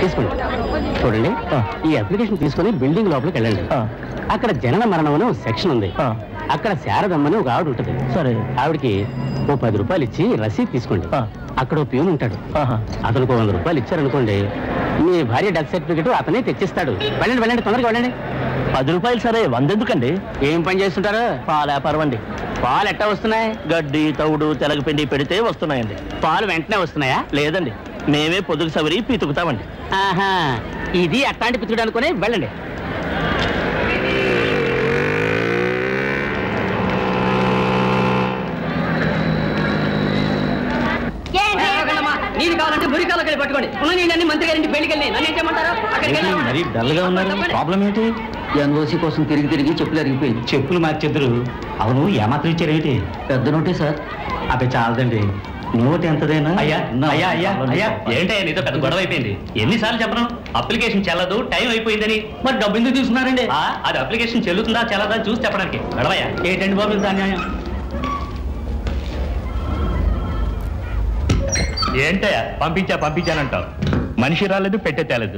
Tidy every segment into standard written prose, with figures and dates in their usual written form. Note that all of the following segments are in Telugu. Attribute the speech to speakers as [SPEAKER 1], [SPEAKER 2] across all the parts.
[SPEAKER 1] తీసుకోండి. చూడండి, ఈ అప్లికేషన్ తీసుకుని బిల్డింగ్ లోపలికి వెళ్ళండి. అక్కడ జనన మరణం అని సెక్షన్ ఉంది. అక్కడ శారదమ్మని ఒక ఆవిడ ఉంటుంది. సరే, ఆవిడకి ఓ 10 రూపాయలు ఇచ్చి రసీదు తీసుకోండి. అక్కడ ఓ ప్యూన్ ఉంటాడు. అతనికి 100 రూపాయలు ఇచ్చారనుకోండి, మీ భార్య డెత్ సర్టిఫికెట్ అతనే తెచ్చిస్తాడు. వెళ్ళండి వెళ్ళండి, తొందరగా వెళ్ళండి. 10 రూపాయలు సరే, 100 ఎందుకండి? ఏం పని చేస్తుంటారు? పాల వ్యాపారం అండి. పాలు ఎట్టా వస్తున్నాయి? గడ్డి, తౌడు, తెలగపిండి పెడితే వస్తున్నాయండి. పాలు వెంటనే వస్తున్నాయా? లేదండి, మేమే పొదుగు సవరి పితుకుతామండి. ఆహా, ఇది అట్లాంటి పితుకుడు అనుకుని వెళ్ళండి. నీళ్ళు కావాలంటే మురికాలకు వెళ్ళి పట్టుకోండి. ఉన్న నీళ్ళని మంత్రి గారింటి పెళ్లికి వెళ్ళి నన్ను ఏం చేయమంటారు? మరి డల్గా ఉన్నారు, ప్రాబ్లం ఏంటి? ఎన్ఓసి కోసం తిరిగి తిరిగి చెప్పులు అరిగిపోయింది. చెప్పులు మార్చెద్దరు. అవును, ఏమాత్రం ఇచ్చారేమిటి? పెద్ద నోటే సార్. అది చాలదండి, నోట్ ఎంతదైనా. అయ్యా అయ్యా అయ్యా అయ్యా, ఏంటయ్యా నీతో పెద్ద గొడవ అయిపోయింది. ఎన్నిసార్లు చెప్పను అప్లికేషన్ చెల్లదు, టైం అయిపోయిందని. మరి డబ్బు ఎందుకు తీసుకున్నారండి? అది అప్లికేషన్ చెల్లుతుందా చెల్లదా చూసి చెప్పడానికి గొడవయ్యా. ఏంటండి బాబు ఇంత అన్యాయం?
[SPEAKER 2] ఏంటయ్యా పంపించానంటావు? మనిషి రాలేదు, పెట్టే తేలేదు.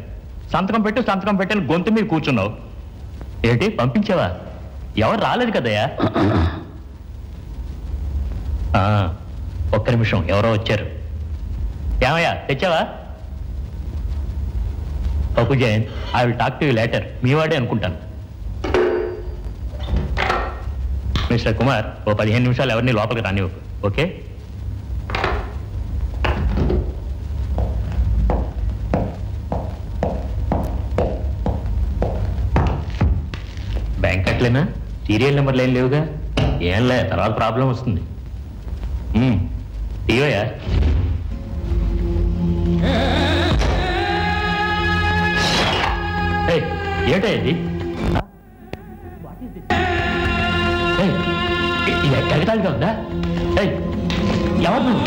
[SPEAKER 2] సంతకం పెట్టని గొంతు మీద కూర్చున్నావు. ఏంటి పంపించావా? ఎవరు రాలేదు కదయ్యా. ఒక్క నిమిషం, ఎవరో వచ్చారు. ఏమయ్యా తెచ్చావా? Pappu Jain, I will talk to you later. మీ వాడే అనుకుంటాను. మిస్టర్ కుమార్, ఓ 15 నిమిషాలు ఎవరిని లోపలికి రానివ్వకు. ఓకే? బ్యాంక్ అట్లేనా? సీరియల్ నెంబర్లు ఏం లేవుగా? ఏంలే, తర్వాత ప్రాబ్లం వస్తుంది. ఇవయా ఏటా ఇది? ఎగతాళిగా ఉందా? ఎవరు నువ్వు?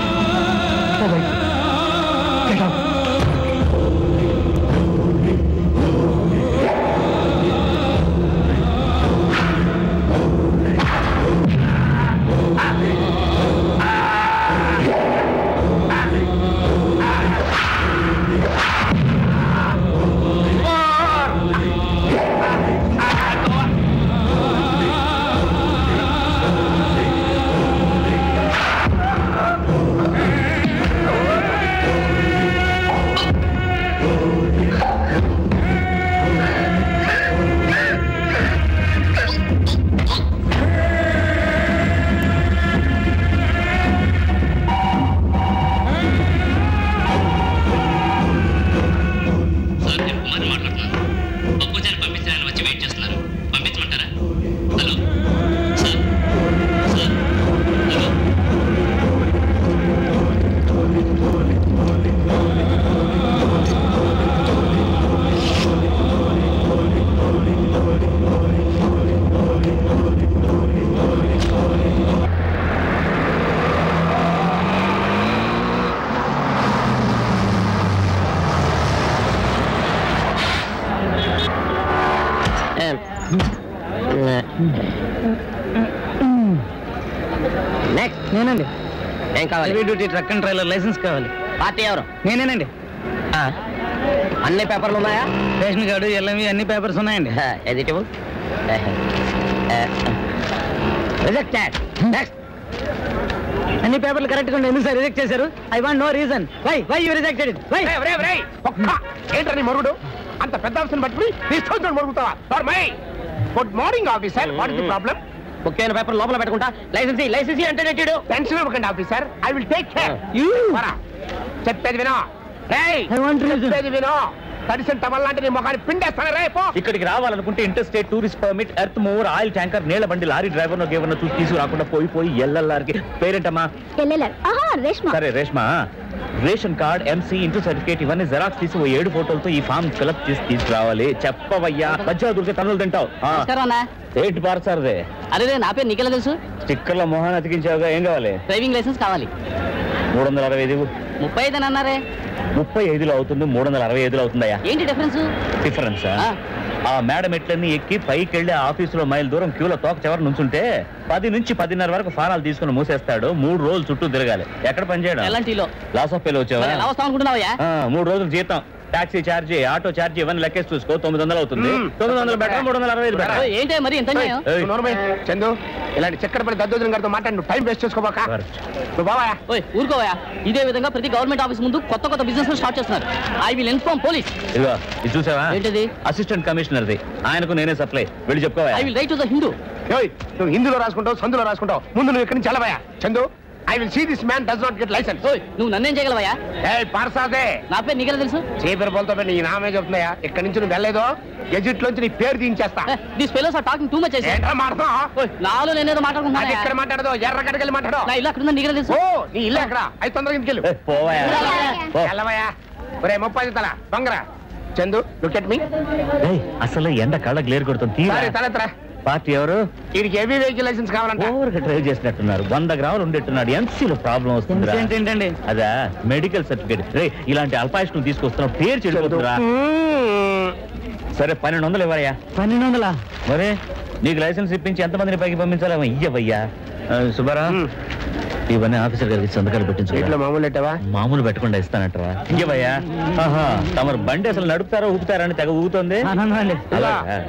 [SPEAKER 1] నేనండి. ఏం కావాలి? Duty truck and trailer license కావాలి. పార్టీ ఎవరు? నేనేనండి. అన్ని పేపర్లు ఉన్నాయా? రేషన్ కార్డు, ఎల్ఎంవి అన్ని పేపర్స్ ఉన్నాయండి. Editable rejected. నెక్స్ట్. అన్ని పేపర్లు కరెక్ట్గా ఉండే. ఎందుకు సార్ రిజెక్ట్ చేశారు? I want no reason. Why you rejected it? Why?
[SPEAKER 3] ఏంటని మరుగుడు? అంత పెద్ద ఆఫీసర్ పట్టుకుని తీసుకొచ్చి మరుగుతావా? Good morning officer, what is the problem?
[SPEAKER 1] ముఖ్యమైన పేపర్ లోపల పెట్టుకుంటా. లైసెన్స్ అంటే నెట్టాడు.
[SPEAKER 3] టెన్షన్ ఇవ్వకండి officer, I will take care. చెప్పేది వినో. చెప్పేది వినో. తడిసిన టవల్ లాంటి నీ ముఖాన్ని పిండేస్తాను. రేపు
[SPEAKER 2] ఇక్కడికి రావాలనుకుంటే interstate tourist permit, earth mover, oil tanker, నీళ్ల బండి, లారీ డ్రైవర్ ఏమన్నా చూసి తీసుకురాకుండా పోయి ఎల్ఎల్ఆర్కి. పేరేంటమ్మా? సరే Reshma. Ration card, MC, inter certificate ఇవన్నీ జెరాక్స్ తీసి 7 ఫోటోలతో ఈ ఫామ్ ఫిలప్ చేసి తీసుకురావాలి. చెప్పవయ్యా, మధ్య దొరికే తనులు తింటావు. ఏంటి పార్సార్దే?
[SPEAKER 1] అరే నా పేరు నీకెలా తెలుసు?
[SPEAKER 2] స్టిక్కర్ల మొహాన్ని అతికించావుగా. ఏం కావాలి?
[SPEAKER 1] డ్రైవింగ్ లైసెన్స్ కావాలి.
[SPEAKER 2] 365.
[SPEAKER 1] 35 అని అన్నారే.
[SPEAKER 2] 35లో అవుతుంది, 365లో అవుతుందయ్యా.
[SPEAKER 1] ఏంటి డిఫరెన్స్?
[SPEAKER 2] ఆ మేడం ఎట్లన్నీ ఎక్కి పైకి వెళ్ళి ఆఫీసులో మైల్ దూరం క్యూలో తోక చివరి నుంచుంటే 10 నుంచి 10:30 వరకు ఫారాలు తీసుకుని మూసేస్తాడు. 3 రోజులు చుట్టూ తిరగాలి. ఎక్కడ పని చేయడం? లాస్ ఆఫ్ పేలో వచ్చావా? 3 రోజులు జీతం. టాక్సీ ఛార్జీ ఆటో ఛార్జీ ఇవన్నీ లెక్కేసి చూసుకో 900 అవుతుంది. 900 బెటర్ 365 బెటర్.
[SPEAKER 1] ఏంటి మరి ఎంత
[SPEAKER 3] చందు ఇలాంటి చక్కడపల్లి దద్దోజనం గారితో మాట్లాడి నువ్వు టైం వేస్ట్ చేసుకోబాక. నువ్వు బావా
[SPEAKER 1] ఊరుకోవా. ఇదే విధంగా ప్రతి గవర్నమెంట్ ఆఫీస్ ముందు కొత్త బిజినెస్ స్టార్ట్ చేస్తున్నారు. I will inform police.
[SPEAKER 2] ఇదిగో ఇది చూసావా?
[SPEAKER 1] ఏంటిది?
[SPEAKER 2] అసిస్టెంట్ కమిషనర్ది. ఆయనకు నేనే సప్లై. వెళ్ళి చెప్పుకోవా.
[SPEAKER 1] I will write to the Hindu.
[SPEAKER 3] నువ్వు హిందీలో రాసుకుంటావు, సందులో రాసుకుంటావు. ముందు నువ్వు ఇక్కడి నుంచి వెళ్ళవా Chandu. I will see this man does not get license.
[SPEAKER 1] నువ్వు నన్నేం చేయగలవా?
[SPEAKER 3] పార్సాదే
[SPEAKER 1] నా పేరు నీకెలా తెలుసు?
[SPEAKER 3] చీపర్ బోల్తో నీ నామే చెప్తున్నాయా? ఇక్కడి నుంచి నువ్వు వెళ్ళలేదో గెజిట్ లోంచి నీ పేరు తీయించేస్తా.
[SPEAKER 1] This fellows are talking too much. నాలో నేనేదో మాట్లాడుకుంటున్నా.
[SPEAKER 3] ఇక్కడ మాట్లాడదు, ఎర్రగడ్డకెళ్ళి మాట్లాడు.
[SPEAKER 1] నా ఇల్లు అక్కడ నీకెలా తెలుసు?
[SPEAKER 3] ఓ నీ ఇల్లు ఎక్కడ? అయితే తొందరగా ఇంటికెళ్ళు. వెళ్ళవయా. ఒరే 30 తల బంగరా. Chandu look at me.
[SPEAKER 2] అసలు ఎండ కళ్ళ గ్లేర్ కొడుతుంది.
[SPEAKER 3] తలెత్తరా.
[SPEAKER 2] పార్టీ ఎవరు?
[SPEAKER 3] వీడికి హెవీ వెహికల్ లైసెన్స్ కావాలంటే
[SPEAKER 2] ఓవర్గా డ్రైవ్ చేసినట్టున్నారు. 100 గ్రాములు ఉండేట్టున్నాడు. ఎంసీలో ప్రాబ్లం వస్తుంది.
[SPEAKER 1] ఏంటండి?
[SPEAKER 2] అదా మెడికల్ సర్టిఫికేట్. రే ఇలాంటి అల్పాయుష్ను తీసుకొస్తున్నావు, పేరు చెడిపోతుందిరా. సరే 1200 ఇవ్వయా.
[SPEAKER 1] 1200?
[SPEAKER 2] మరే నీకు లైసెన్స్ ఇప్పించి ఎంతమందిని పైకి పంపించాలి? ఇయ్యవయ్యా. సుబ్బారా ఇవన్నీ ఆఫీసర్ గారికి సంతకాలు పెట్టించు.
[SPEAKER 3] మామూలు ఎట్టవా?
[SPEAKER 2] మామూలు పెట్టకుండా ఇస్తానట్రా. ఇయ్యవయ్యా. తమరు బండి అసలు నడుపుతారా ఊపుతారా అని తెగ ఊగుతుంది.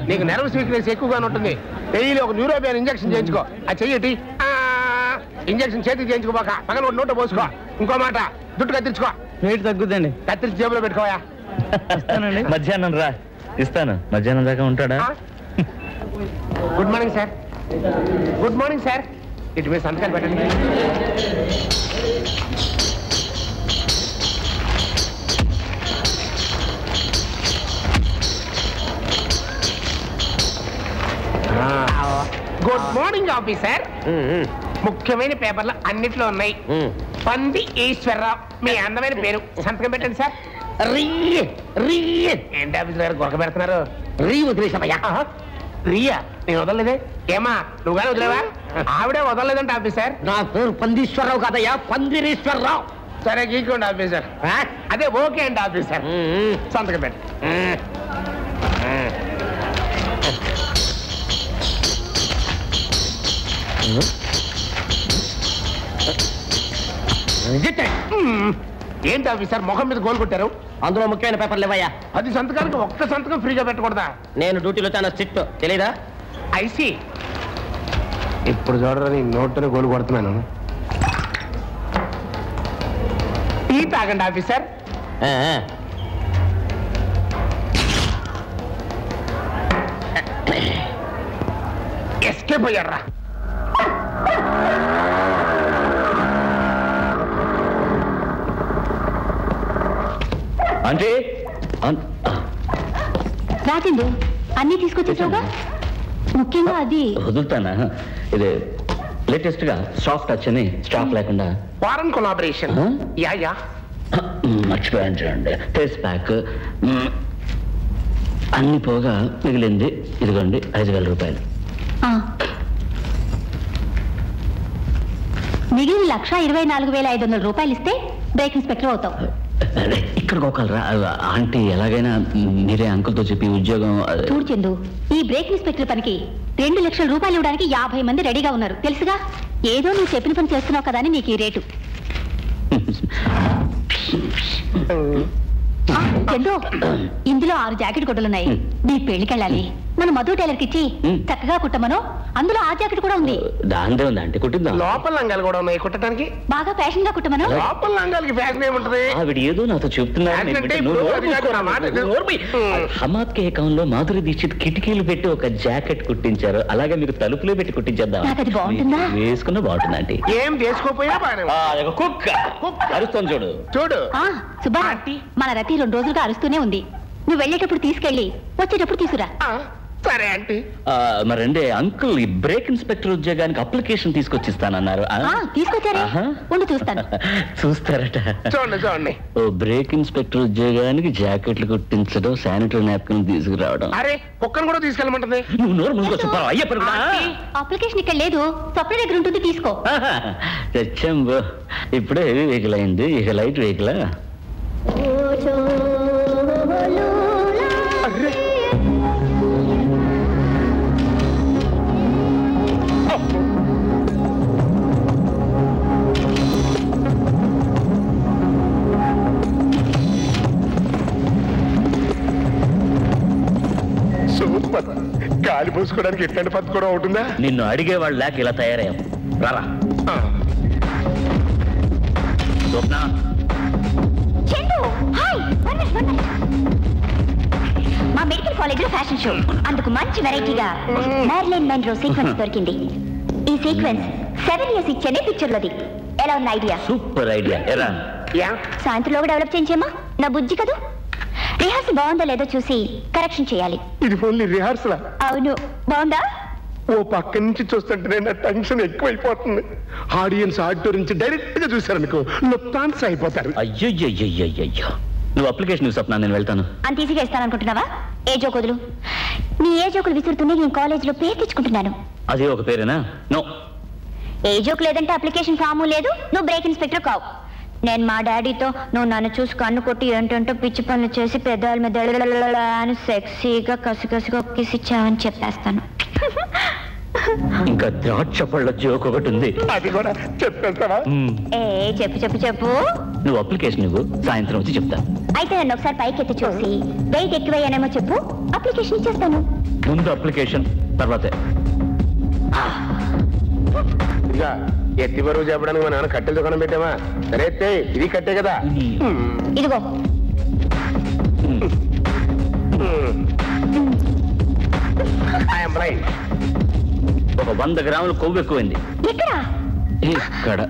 [SPEAKER 3] నీకు నర్వస్ వీక్నెస్ ఎక్కువగానే ఉంటుంది. డైలీ ఒక న్యూరోబియన్ ఇంజక్షన్ చేయించుకో. అది చెయ్యటి ఇంజక్షన్ చేతికి చేయించుకోబాక. పగల ఒక నోట పోసుకో. ఇంకో మాట జుట్టు కత్తిరించుకో.
[SPEAKER 1] రేట్ తగ్గుద్దండి.
[SPEAKER 3] కత్తిరించి జేబులో పెట్టుకోవా.
[SPEAKER 2] మధ్యాహ్నం రా ఇస్తాను. మధ్యాహ్నం దాకా ఉంటాడా?
[SPEAKER 3] Good morning sir. Good morning sir. ఇటు మీద సంతకాలు పెట్టండి. Good morning officer. ముఖ్యమైన పేపర్లు అన్నిట్లో ఉన్నాయి. పంది ఈశ్వరరావు మీ అందమైన పేరు. సంతకం పెట్టండి సార్. ఏంటి ఆఫీసర్ గారు గొడవ పెడుతున్నారు? రీ వదిలేసామయ్యా. రియా నేను వదలలేదే. ఏమా నువ్వు కానీ వదిలేవా? ఆవిడే వదలలేదంటే ఆఫీసర్.
[SPEAKER 1] నా పేరు పందీశ్వరరావు కాదయ్యా, పందిరీశ్వరరావు.
[SPEAKER 3] సరే గీకోండి ఆఫీసర్. అదే ఓకే అండి ఆఫీసర్. సంతకం పెట్టండి. ఏంటి ఆఫీసర్ ముఖం మీద గోల్ కొట్టారు?
[SPEAKER 1] అందులో ముఖ్యమైన పేపర్లు ఇవ్వయ్యా.
[SPEAKER 3] 10 సంతకాలకు ఒక్క సంతకం ఫ్రీగా పెట్టకూడదా?
[SPEAKER 1] నేను డ్యూటీలో చాలా స్ట్రిక్ట్, తెలీదా?
[SPEAKER 3] ఐసి ఇప్పుడు చూడరా నీ నోట్ని గోలు కొడుతున్నాను. టీ తాగండి ఆఫీసర్. ఎస్కేప్ అయ్యారా?
[SPEAKER 2] అంటే
[SPEAKER 4] రాజండు అన్ని తీసుకొచ్చేసావుగా. ముఖ్యంగా అది
[SPEAKER 2] వదులుతానా? ఇది లేటెస్ట్ గా సాఫ్ట్ టచ్ అని స్టాక్ లేకుండా
[SPEAKER 3] ఫారెన్ కొలాబరేషన్. యా
[SPEAKER 2] మర్చిపోయాను చూడండి. ఫేస్ ప్యాక్ అన్ని పోగా మిగిలింది ఇదిగోండి 5000 రూపాయలు.
[SPEAKER 4] మిగిలిన 1,24,500 రూపాయలు ఇస్తే బ్రేక్ ఇన్స్పెక్టర్ అవుతావు.
[SPEAKER 2] ఇక్కడికి ఒకరా ఆంటీ ఎలాగైనా మీరే అంకుల్తో చెప్పి ఉద్యోగం.
[SPEAKER 4] చూడు చందు, ఈ బ్రేక్ ఇన్స్పెక్టర్ పనికి 2 లక్షల రూపాయలు ఇవ్వడానికి 50 మంది రెడీగా ఉన్నారు తెలుసుగా. ఏదో నువ్వు చెప్పిన పని చేస్తున్నావు కదా అని నీకు ఈ రేటు. చందు, ఇందులో 6 జాకెట్ గుడ్డలున్నాయి. నీ పెళ్లికెళ్ళాలి. మన మధు టైలర్ కి ఇచ్చి చక్కగా కుట్టమను. అందులో ఆ జాకెట్ కూడా ఉంది.
[SPEAKER 2] దాందే ఉంది అంటే కుట్టిందా?
[SPEAKER 3] లోపల లంగాలు కూడా ఉన్నాయి కుట్టడానికి.
[SPEAKER 4] బాగా ఫ్యాషన్ గా కుట్టమను.
[SPEAKER 3] లోపల లంగాలకి ఫ్యాషన్ ఏముంటది?
[SPEAKER 2] ఆవిడ ఏదో నాతో చెప్తున్నారు. హమాద్ కే అకౌంట్ మాధురి దీక్షిత్ కిటికీలు పెట్టి ఒక జాకెట్ కుట్టించారు. అలాగే మీకు తలుపులో పెట్టి కుట్టించేద్దాం. వేసుకున్న బాగుంటుందండి.
[SPEAKER 3] ఏం చేసుకోపోయినా
[SPEAKER 2] అరుస్తాను చూడు
[SPEAKER 3] చూడు.
[SPEAKER 4] సుబ్బా, మన రతి 2 రోజులుగా అరుస్తూనే ఉంది. నువ్వు వెళ్ళేటప్పుడు తీసుకెళ్ళి వచ్చేటప్పుడు తీసుకురా.
[SPEAKER 3] సరే ఆంటీ.
[SPEAKER 2] మరండి అంకుల్ ఈ బ్రేక్ ఇన్స్పెక్టర్ ఉద్యోగానికి అప్లికేషన్ తీసుకొచ్చిస్తానన్నారు.
[SPEAKER 4] తీసుకొచ్చారా? ఉండి చూస్తాను.
[SPEAKER 2] చూస్తారట.
[SPEAKER 3] చూడండి చూడండి.
[SPEAKER 2] ఓ బ్రేక్ ఇన్స్పెక్టర్ ఉద్యోగానికి జాకెట్లు కుట్టించడం, శానిటరీ నాప్కిన్ తీసుకురావడం.
[SPEAKER 3] అరే కుక్కను కూడా తీసుకెళ్ళమంటుంది.
[SPEAKER 2] నువ్వు నోరు మూసుకొచ్చు.
[SPEAKER 4] అప్లికేషన్ ఇక్కడ లేదు, సప్లై దగ్గర ఉంటుంది, తీసుకో.
[SPEAKER 2] తెచ్చాంబో. ఇప్పుడే హెవీ వెహికల్ అయింది, ఇక లైట్ వెహికల్.
[SPEAKER 3] గాలి పోసుకోవడానికి ఎట్లాంటి పద్ధతి కూడా ఉంటుందా?
[SPEAKER 2] నిన్ను అడిగేవాళ్ళు లేక ఇలా తయారయ్యాం. రారా స్వప్న.
[SPEAKER 4] మా మెడికల్ కాలేజ్ లో ఫ్యాషన్ షో, అందుకు మంచి వెరైటీగా మ్యారిలిన్ మెన్రో సీక్వెన్స్ దొరికింది. ఈ సీక్వెన్స్ 7 years ఇచ్చేనే పిక్చర్ లోది. ఎలా ఉన్న ఐడియా?
[SPEAKER 2] Super idea. ఎలా
[SPEAKER 4] సాయంత్రంలోగా డెవలప్ చేయించేమా? నా బుజ్జి కదూ. రిహార్సల్ బాగుందో లేదో చూసి కరెక్షన్ చేయాలి.
[SPEAKER 3] ఇది ఓన్లీ రిహార్సలా?
[SPEAKER 4] అవును. బాగుందా?
[SPEAKER 3] ఓ పక్క నుంచి చూస్తుంటే నా టెన్షన్ ఎక్కువైపోతుంది. ఆడియన్స్ ఆడిటోర్ నుంచి డైరెక్ట్ గా చూసారనుకో లుప్తాన్స్ అయిపోతారు.
[SPEAKER 2] అయ్యో నువ్వు అప్లికేషన్ స్వప్న, నేను వెళ్తాను.
[SPEAKER 4] అంత ఈజీగా ఇస్తాననుకుంటున్నావా? ఏ జోకుదులు నీ ఏ జోకులు విసురుతూనే నేను కాలేజీలో పేరు తెచ్చుకుంటున్నాను.
[SPEAKER 2] అదే ఒక పేరేనా? నో.
[SPEAKER 4] ఏ జోకు లేదంటే అప్లికేషన్ ఫాము లేదు, నువ్వు బ్రేక్ ఇన్స్పెక్టర్ కావు. నేను మా డాడీతో నువ్వు నన్ను చూసి కన్ను కొట్టి ఏంటంటో పిచ్చి పనులు చేసి పెద్దవాళ్ళ మీద అని సెక్సీగా కసికసిగా ఒక్కేసిచ్చావని చెప్పేస్తాను.
[SPEAKER 2] ఇంకా ద్రాక్ష పళ్ళ జోక్ ఒకటి ఉంది,
[SPEAKER 3] అది కూడా చెప్పేస్తావా?
[SPEAKER 4] చెప్పు.
[SPEAKER 2] నువ్వు అప్లికేషన్ ఇవ్వు, సాయంత్రం వచ్చి చెప్తా.
[SPEAKER 4] అయితే నన్ను ఒకసారి పైకి ఎత్తి చూసి వెయిట్ ఎక్కువయ్యానేమో చెప్పు, అప్లికేషన్ ఇచ్చేస్తాను.
[SPEAKER 2] ముందు అప్లికేషన్, తర్వాతే.
[SPEAKER 3] ఇంకా ఎత్తి బరువు చెప్పడానికి మా నాన్న కట్టెల దుకాణం పెట్టామా? సరే ఇది కట్టే కదా.
[SPEAKER 4] ఇదిగో
[SPEAKER 2] ఒక 100 గ్రాములు కొవ్వు ఎక్కువైంది.
[SPEAKER 4] ఇక్కడ
[SPEAKER 2] ఇక్కడ